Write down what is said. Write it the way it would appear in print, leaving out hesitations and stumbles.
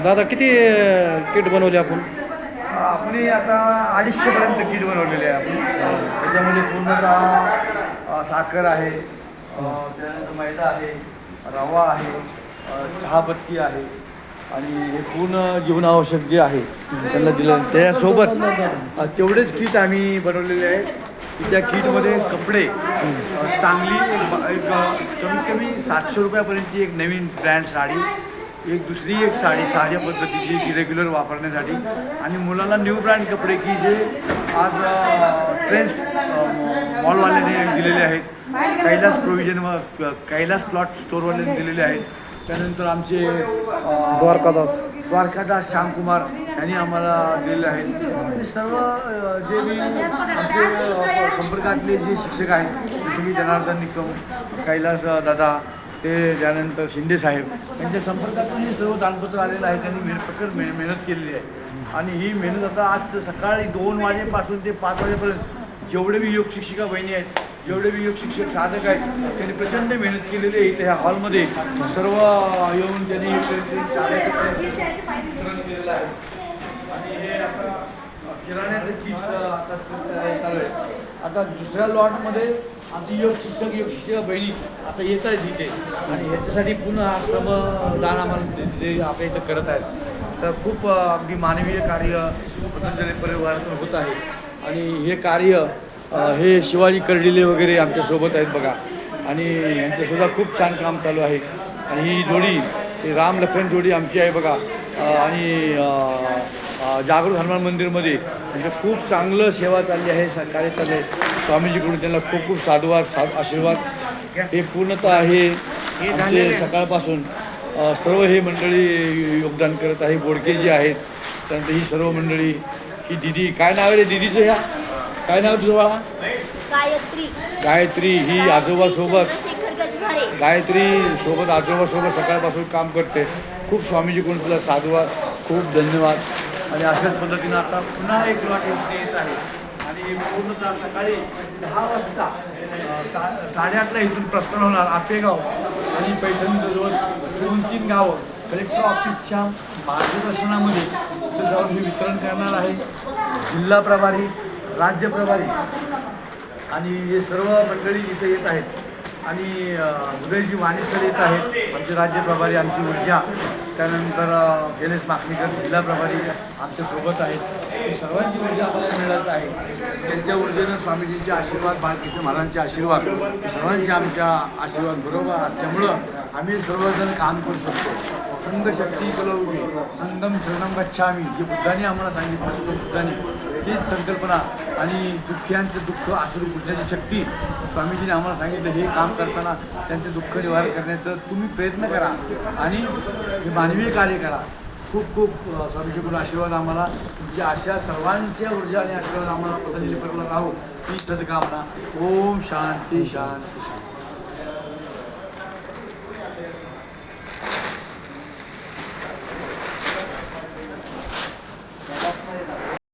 दादा किती किट बनवले आपण? आपली आता 250पर्यंत किट बनवलेली आहे आपण. त्याच्यामध्ये पूर्णतः साखर आहे, त्यानंतर मैदा आहे, रवा आहे, चहापत्ती आहे आणि हे पूर्ण जीवनावश्यक जे आहे त्यांना दिलं. त्यासोबत तेवढेच किट आम्ही बनवलेले आहेत की त्या किटमध्ये कपडे चांगली एक कमीत कमी 700 रुपयापर्यंतची एक नवीन ब्रँड साडी, एक दुसरी एक साडी साध्या पद्धतीची की रेग्युलर वापरण्यासाठी, आणि मुलांना न्यू ब्रँड कपडे की जे आज ट्रेंड्स मॉलवाल्याने दिलेले आहेत, कैलास प्रोव्हिजन व कैलास प्लॉट स्टोअरवाल्याने दिलेले आहेत. त्यानंतर आमचे द्वारकादास श्यामकुमार यांनी आम्हाला दिलेले आहेत. सर्व जे मी आमचे संपर्कातले जे शिक्षक आहेत जसे की जनार्दन निकम, कैलास दादा, ते त्यानंतर शिंदे साहेब यांच्या संपर्कातून हे सर्व दानपत्र आलेलं आहे. त्यांनी मेहनत केलेली आहे आणि ही मेहनत आता आज सकाळी 2 वाजेपासून ते 5 वाजेपर्यंत जेवढे बी योग शिक्षिका बहिणी आहेत, जेवढे बी योग शिक्षक साधक आहेत, त्यांनी प्रचंड मेहनत केलेली आहे. इथे ह्या हॉलमध्ये सर्व येऊन त्यांनी वितरण केलेलं आहे. आणि हे आता किराण्याचं किट्स आता चालू आहे. आता दुसऱ्या लॉटमध्ये आमची योग शिक्षिका बहिणी आता येत आहेत इथे आणि ह्याच्यासाठी पुन्हा हा श्रमदान आम्हाला ते आपल्या इथं करत आहेत. तर खूप अगदी मानवीय कार्य पतंजली परिवारातून होत आहे आणि हे कार्य हे शिवाजी कर्डिले वगैरे आमच्यासोबत आहेत बघा, आणि यांचंसुद्धा खूप छान काम चालू आहे. आणि ही जोडी ही राम लखन जोडी आमची आहे बघा. आणि जागृत हनुमान मंदिरमध्ये म्हणजे खूप चांगलं सेवा चालली आहे, कार्य चाललं आहे. स्वामीजीकडून त्यांना खूप खूप साधुवाद आशीर्वाद. हे पूर्णतः हे आमचे सकाळपासून सर्व हे मंडळी योगदान करत आहे. बोडके जे आहेत, त्यानंतर ही सर्व मंडळी, ही दिदी, काय नाव आहे रे दिदीचं? ह्या काय नाव तुझं बाळा? गायत्री. ही आजोबासोबत गायत्री सोबत आजोबासोबत सकाळपासून काम करते. खूप स्वामीजीकडून तुला साधुवाद, खूप धन्यवाद. आणि अशाच पद्धतीनं आता पुन्हा एक लॉट येत आहे आणि पूर्णतः सकाळी 10 वाजता 8:30ला इथून प्रस्थान होणार. आपेगाव आणि पैठणजवळ 2-3 गावं कलेक्टर ऑफिसच्या मार्गदर्शनामध्ये तिथं जाऊन मी वितरण करणार आहे. जिल्हा प्रभारी, राज्य प्रभारी आणि हे सर्व मंडळी इथे येत आहेत. आणि उदयजी वाणी सर येत आहेत, आमचे राज्य प्रभारी, आमची ऊर्जा, त्यानंतर गणेश माखणीकर जिल्हा प्रभारी आमच्यासोबत आहेत. ही सर्वांची ऊर्जा आम्हाला मिळत आहे. त्यांच्या ऊर्जेनं स्वामीजींचे आशीर्वाद, बाळकृष्ण महाराजांचे आशीर्वाद, सर्वांचे आमच्या आशीर्वाद बरोबर असल्यामुळं आम्ही सर्वजण काम करू शकतो. संघ शक्ती कलौकी संगम शरणम गच्छामी, जे बुद्धाने आम्हाला सांगितलं, बुद्धाने तीच संकल्पना आणि दुःखियांचं दुःख आसरू पुजण्याची शक्ती स्वामीजीने आम्हाला सांगितलं. हे काम करताना त्यांचं दुःख निवारण करण्याचं तुम्ही प्रयत्न करा आणि हे मानवीय कार्य करा. खूप खूप स्वामीजीकडून आशीर्वाद आम्हाला. तुमची अशा सर्वांच्या ऊर्जा आणि आशीर्वाद आम्हाला पतंजली परिवाराला राहो ही सद्कामना. ओम शांती शांती शांती.